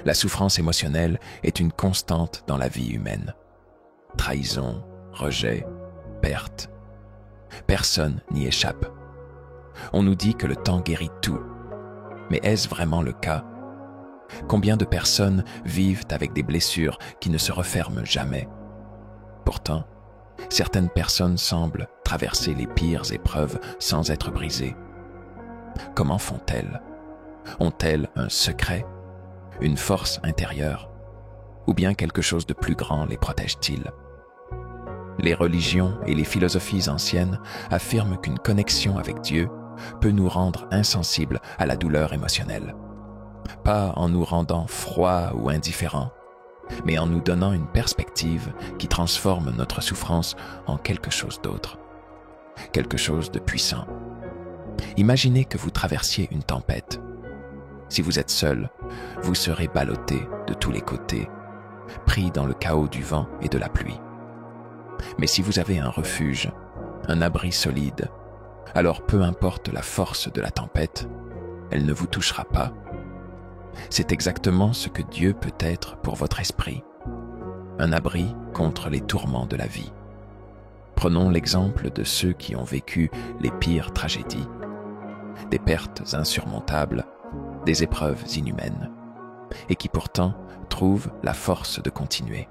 La souffrance émotionnelle est une constante dans la vie humaine. Trahison, rejet, perte. Personne n'y échappe. On nous dit que le temps guérit tout. Mais est-ce vraiment le cas? Combien de personnes vivent avec des blessures qui ne se referment jamais? Pourtant, certaines personnes semblent traverser les pires épreuves sans être brisées. Comment font-elles? Ont-elles un secret, une force intérieure, ou bien quelque chose de plus grand les protège-t-il? Les religions et les philosophies anciennes affirment qu'une connexion avec Dieu peut nous rendre insensibles à la douleur émotionnelle. Pas en nous rendant froids ou indifférents, mais en nous donnant une perspective qui transforme notre souffrance en quelque chose d'autre, quelque chose de puissant. Imaginez que vous traversiez une tempête. Si vous êtes seul, vous serez ballotté de tous les côtés, pris dans le chaos du vent et de la pluie. Mais si vous avez un refuge, un abri solide, alors peu importe la force de la tempête, elle ne vous touchera pas. C'est exactement ce que Dieu peut être pour votre esprit, un abri contre les tourments de la vie. Prenons l'exemple de ceux qui ont vécu les pires tragédies, des pertes insurmontables, des épreuves inhumaines, et qui pourtant trouvent la force de continuer.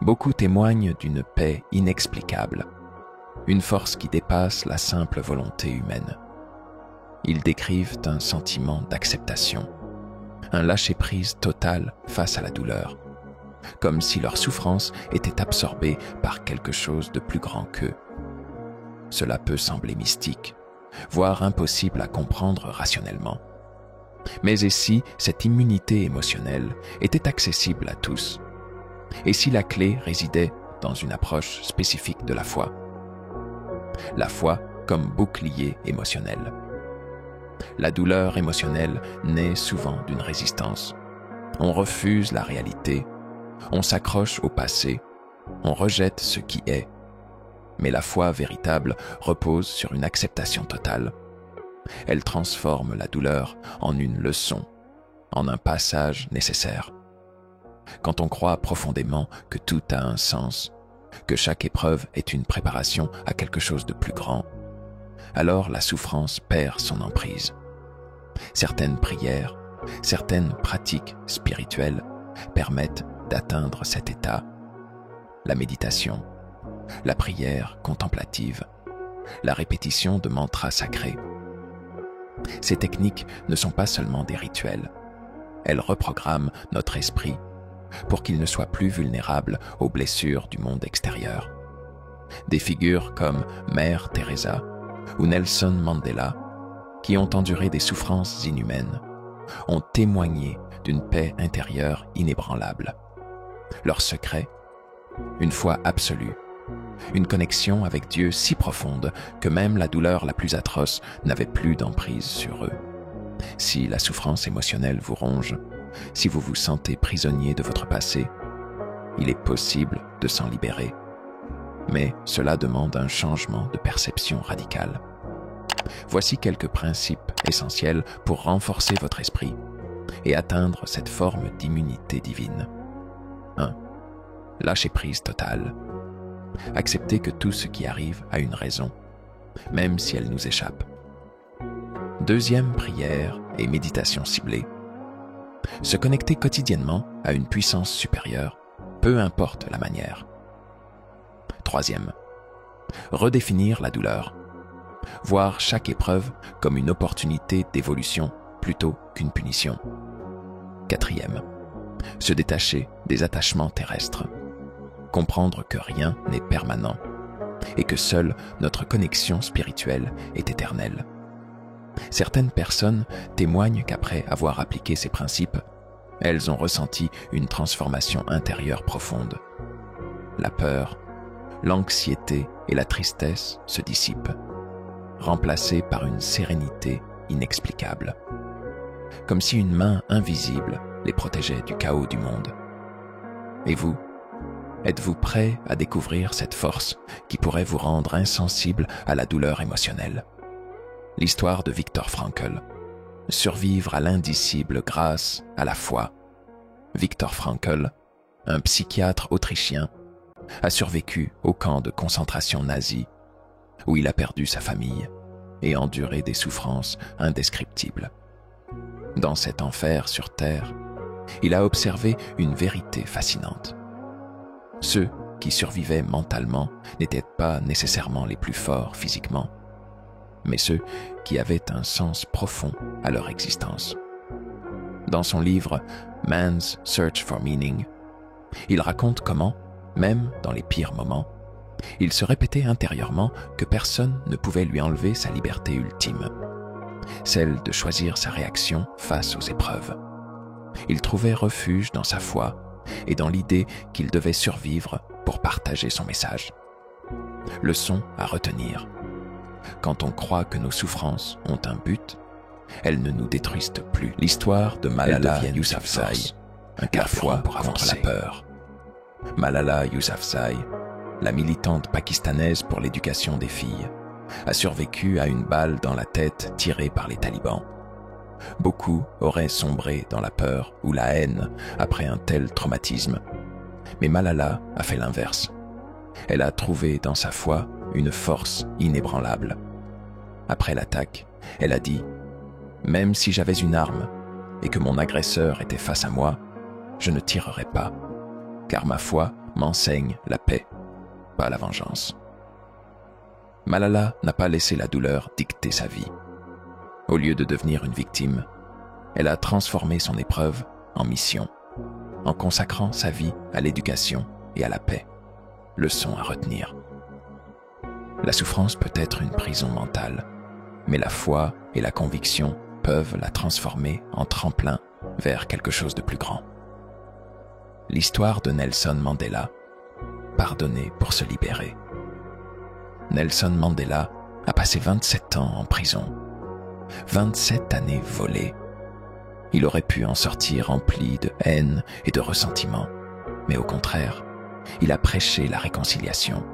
Beaucoup témoignent d'une paix inexplicable, une force qui dépasse la simple volonté humaine. Ils décrivent un sentiment d'acceptation, un lâcher-prise total face à la douleur, comme si leur souffrance était absorbée par quelque chose de plus grand qu'eux. Cela peut sembler mystique, voire impossible à comprendre rationnellement. Mais et si cette immunité émotionnelle était accessible à tous? Et si la clé résidait dans une approche spécifique de la foi? La foi comme bouclier émotionnel. La douleur émotionnelle naît souvent d'une résistance. On refuse la réalité, on s'accroche au passé, on rejette ce qui est. Mais la foi véritable repose sur une acceptation totale. Elle transforme la douleur en une leçon, en un passage nécessaire. Quand on croit profondément que tout a un sens, que chaque épreuve est une préparation à quelque chose de plus grand, alors la souffrance perd son emprise. Certaines prières, certaines pratiques spirituelles permettent d'atteindre cet état. La méditation, la prière contemplative, la répétition de mantras sacrés. Ces techniques ne sont pas seulement des rituels. Elles reprogramment notre esprit pour qu'il ne soit plus vulnérable aux blessures du monde extérieur. Des figures comme Mère Teresa ou Nelson Mandela, qui ont enduré des souffrances inhumaines, ont témoigné d'une paix intérieure inébranlable. Leur secret, une foi absolue, une connexion avec Dieu si profonde que même la douleur la plus atroce n'avait plus d'emprise sur eux. Si la souffrance émotionnelle vous ronge, si vous vous sentez prisonnier de votre passé, il est possible de s'en libérer. Mais cela demande un changement de perception radical. Voici quelques principes essentiels pour renforcer votre esprit et atteindre cette forme d'immunité divine. 1. Lâcher prise totale. Accepter que tout ce qui arrive a une raison, même si elle nous échappe. Deuxième prière et méditation ciblée. Se connecter quotidiennement à une puissance supérieure, peu importe la manière. Troisième, redéfinir la douleur. Voir chaque épreuve comme une opportunité d'évolution plutôt qu'une punition. Quatrième, se détacher des attachements terrestres. Comprendre que rien n'est permanent et que seule notre connexion spirituelle est éternelle. Certaines personnes témoignent qu'après avoir appliqué ces principes, elles ont ressenti une transformation intérieure profonde. La peur, l'anxiété et la tristesse se dissipent, remplacées par une sérénité inexplicable, comme si une main invisible les protégeait du chaos du monde. Et vous, êtes-vous prêt à découvrir cette force qui pourrait vous rendre insensible à la douleur émotionnelle? L'histoire de Viktor Frankl. Survivre à l'indicible grâce à la foi Viktor Frankl, un psychiatre autrichien, a survécu au camp de concentration nazi, où il a perdu sa famille et enduré des souffrances indescriptibles. Dans cet enfer sur Terre, il a observé une vérité fascinante. Ceux qui survivaient mentalement n'étaient pas nécessairement les plus forts physiquement, mais ceux qui avaient un sens profond à leur existence. Dans son livre « Man's Search for Meaning », il raconte comment, même dans les pires moments, il se répétait intérieurement que personne ne pouvait lui enlever sa liberté ultime, celle de choisir sa réaction face aux épreuves. Il trouvait refuge dans sa foi et dans l'idée qu'il devait survivre pour partager son message. Leçon à retenir. Quand on croit que nos souffrances ont un but, elles ne nous détruisent plus. L'histoire de Malala Yousafzai, un carrefour contre la peur. Malala Yousafzai, la militante pakistanaise pour l'éducation des filles, a survécu à une balle dans la tête tirée par les talibans. Beaucoup auraient sombré dans la peur ou la haine après un tel traumatisme. Mais Malala a fait l'inverse. Elle a trouvé dans sa foi une force inébranlable. Après l'attaque, elle a dit « Même si j'avais une arme et que mon agresseur était face à moi, je ne tirerais pas, car ma foi m'enseigne la paix, pas la vengeance. » Malala n'a pas laissé la douleur dicter sa vie. Au lieu de devenir une victime, elle a transformé son épreuve en mission, en consacrant sa vie à l'éducation et à la paix. Leçon à retenir. La souffrance peut être une prison mentale, mais la foi et la conviction peuvent la transformer en tremplin vers quelque chose de plus grand. L'histoire de Nelson Mandela, pardonner pour se libérer. Nelson Mandela a passé 27 ans en prison, 27 années volées. Il aurait pu en sortir rempli de haine et de ressentiment, mais au contraire, il a prêché la réconciliation.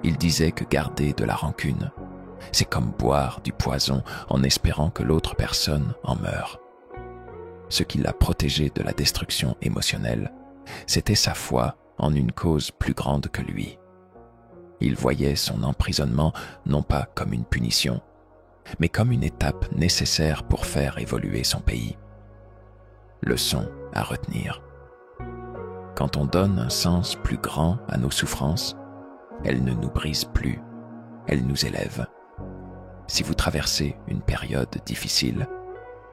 Il disait que garder de la rancune, c'est comme boire du poison en espérant que l'autre personne en meure. Ce qui l'a protégé de la destruction émotionnelle, c'était sa foi en une cause plus grande que lui. Il voyait son emprisonnement non pas comme une punition, mais comme une étape nécessaire pour faire évoluer son pays. Leçon à retenir. Quand on donne un sens plus grand à nos souffrances, elles ne nous brisent plus, elles nous élèvent. Si vous traversez une période difficile,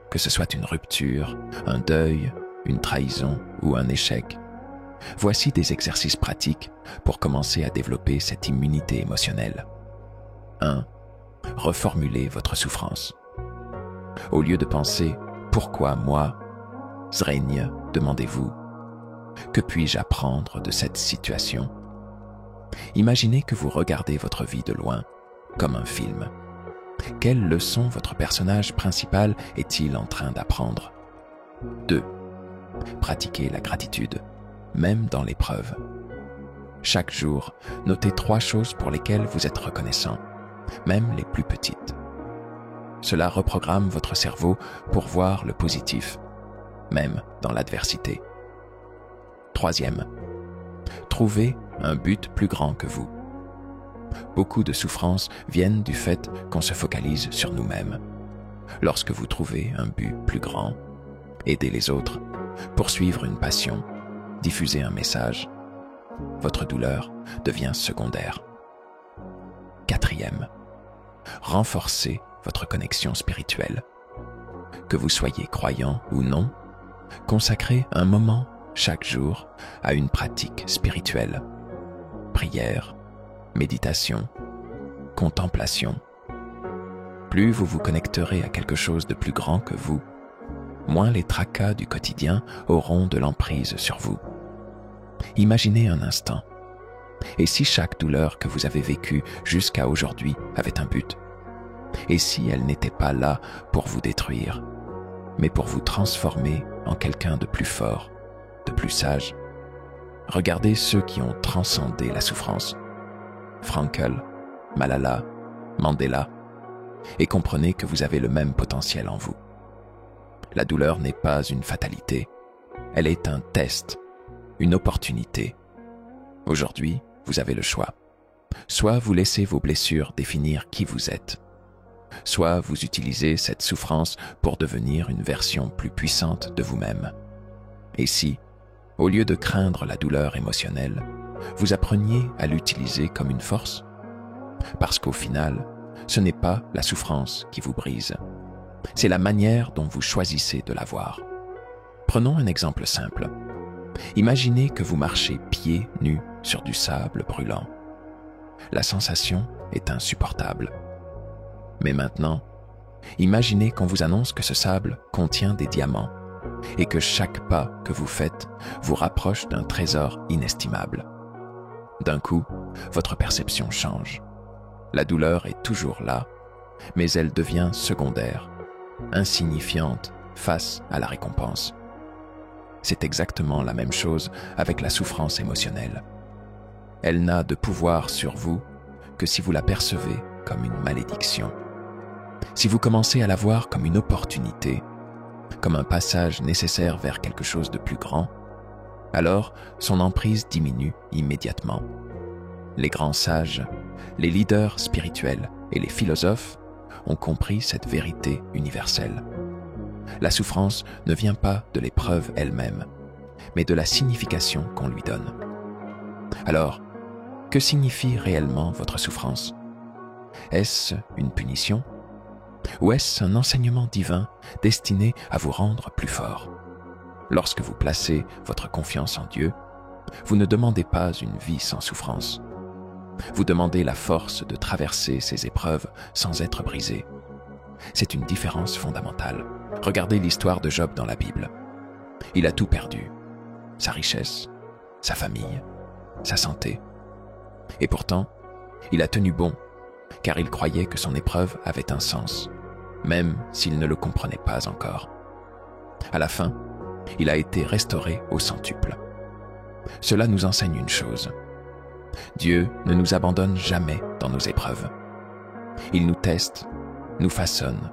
que ce soit une rupture, un deuil, une trahison ou un échec, voici des exercices pratiques pour commencer à développer cette immunité émotionnelle. 1. Reformulez votre souffrance. Au lieu de penser « Pourquoi moi ?» Zraigne, demandez-vous « Que puis-je apprendre de cette situation ?» Imaginez que vous regardez votre vie de loin, comme un film. Quelle leçon votre personnage principal est-il en train d'apprendre? 2. Pratiquez la gratitude, même dans l'épreuve. Chaque jour, notez 3 choses pour lesquelles vous êtes reconnaissant, même les plus petites. Cela reprogramme votre cerveau pour voir le positif, même dans l'adversité. 3e, trouvez un but plus grand que vous. Beaucoup de souffrances viennent du fait qu'on se focalise sur nous-mêmes. Lorsque vous trouvez un but plus grand, aidez les autres, poursuivre une passion, diffuser un message, votre douleur devient secondaire. 4e, renforcez votre connexion spirituelle. Que vous soyez croyant ou non, consacrez un moment chaque jour à une pratique spirituelle. Prière, méditation, contemplation. Plus vous vous connecterez à quelque chose de plus grand que vous, moins les tracas du quotidien auront de l'emprise sur vous. Imaginez un instant. Et si chaque douleur que vous avez vécue jusqu'à aujourd'hui avait un but? Et si elle n'était pas là pour vous détruire, mais pour vous transformer en quelqu'un de plus fort, de plus sage? Regardez ceux qui ont transcendé la souffrance. Frankl, Malala, Mandela, et comprenez que vous avez le même potentiel en vous. La douleur n'est pas une fatalité, Elle est un test, une opportunité. Aujourd'hui, vous avez le choix. Soit vous laissez vos blessures définir qui vous êtes, soit vous utilisez cette souffrance pour devenir une version plus puissante de vous-même. Et si, au lieu de craindre la douleur émotionnelle, vous appreniez à l'utiliser comme une force? Parce qu'au final, ce n'est pas la souffrance qui vous brise, c'est la manière dont vous choisissez de la voir. Prenons un exemple simple. Imaginez que vous marchez pieds nus sur du sable brûlant. La sensation est insupportable. Mais maintenant, imaginez qu'on vous annonce que ce sable contient des diamants et que chaque pas que vous faites vous rapproche d'un trésor inestimable. D'un coup, votre perception change. La douleur est toujours là, mais elle devient secondaire, insignifiante face à la récompense. C'est exactement la même chose avec la souffrance émotionnelle. Elle n'a de pouvoir sur vous que si vous la percevez comme une malédiction. Si vous commencez à la voir comme une opportunité, comme un passage nécessaire vers quelque chose de plus grand, alors son emprise diminue immédiatement. Les grands sages, les leaders spirituels et les philosophes ont compris cette vérité universelle. La souffrance ne vient pas de l'épreuve elle-même, mais de la signification qu'on lui donne. Alors, que signifie réellement votre souffrance? Est-ce une punition? Ou est-ce un enseignement divin destiné à vous rendre plus fort? Lorsque vous placez votre confiance en Dieu, vous ne demandez pas une vie sans souffrance. Vous demandez la force de traverser ces épreuves sans être brisé. C'est une différence fondamentale. Regardez l'histoire de Job dans la Bible. Il a tout perdu, sa richesse, sa famille, sa santé. Et pourtant, il a tenu bon, car il croyait que son épreuve avait un sens, même s'il ne le comprenait pas encore. À la fin, il a été restauré au centuple. Cela nous enseigne une chose. Dieu ne nous abandonne jamais dans nos épreuves. Il nous teste, nous façonne,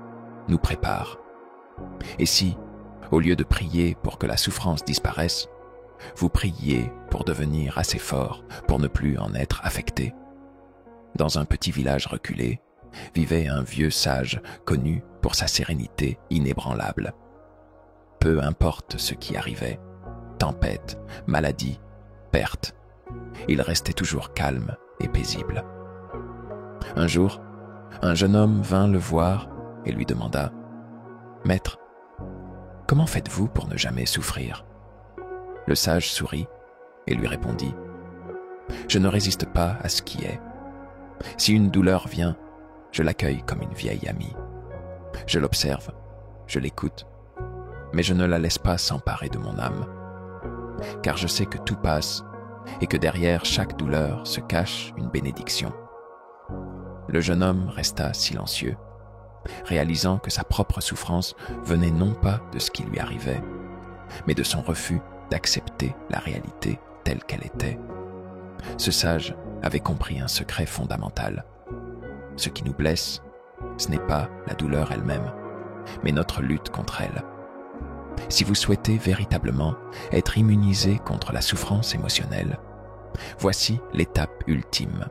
nous prépare. Et si, au lieu de prier pour que la souffrance disparaisse, vous priez pour devenir assez fort pour ne plus en être affecté? Dans un petit village reculé, vivait un vieux sage connu pour sa sérénité inébranlable. Peu importe ce qui arrivait, tempête, maladie, perte, il restait toujours calme et paisible. Un jour, un jeune homme vint le voir et lui demanda « Maître, comment faites-vous pour ne jamais souffrir ?» Le sage sourit et lui répondit « Je ne résiste pas à ce qui est. Si une douleur vient, je l'accueille comme une vieille amie. Je l'observe, je l'écoute, mais je ne la laisse pas s'emparer de mon âme. Car je sais que tout passe et que derrière chaque douleur se cache une bénédiction. » Le jeune homme resta silencieux, réalisant que sa propre souffrance venait non pas de ce qui lui arrivait, mais de son refus d'accepter la réalité telle qu'elle était. Ce sage avait compris un secret fondamental. Ce qui nous blesse, ce n'est pas la douleur elle-même, mais notre lutte contre elle. Si vous souhaitez véritablement être immunisé contre la souffrance émotionnelle, voici l'étape ultime.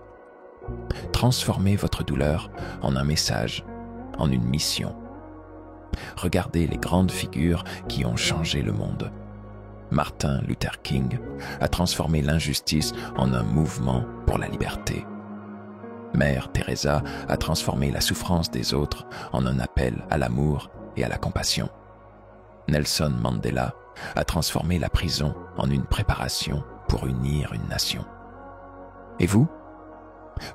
Transformez votre douleur en un message, en une mission. Regardez les grandes figures qui ont changé le monde. Martin Luther King a transformé l'injustice en un mouvement pour la liberté. Mère Teresa a transformé la souffrance des autres en un appel à l'amour et à la compassion. Nelson Mandela a transformé la prison en une préparation pour unir une nation. Et vous?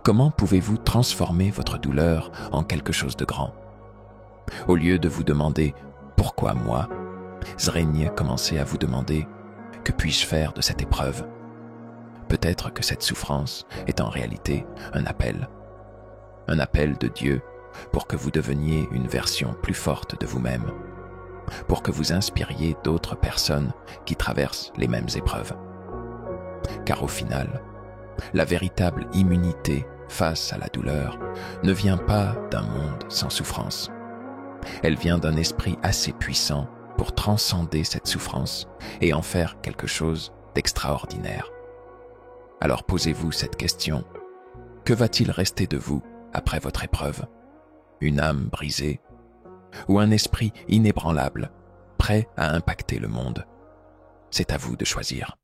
Comment pouvez-vous transformer votre douleur en quelque chose de grand? Au lieu de vous demander « Pourquoi moi ?», Zraigne commençait à vous demander « Que puis-je faire de cette épreuve ?» Peut-être que cette souffrance est en réalité un appel de Dieu pour que vous deveniez une version plus forte de vous-même, pour que vous inspiriez d'autres personnes qui traversent les mêmes épreuves. Car au final, la véritable immunité face à la douleur ne vient pas d'un monde sans souffrance. Elle vient d'un esprit assez puissant pour transcender cette souffrance et en faire quelque chose d'extraordinaire. Alors posez-vous cette question. Que va-t-il rester de vous après votre épreuve? Une âme brisée? Ou un esprit inébranlable, prêt à impacter le monde? C'est à vous de choisir.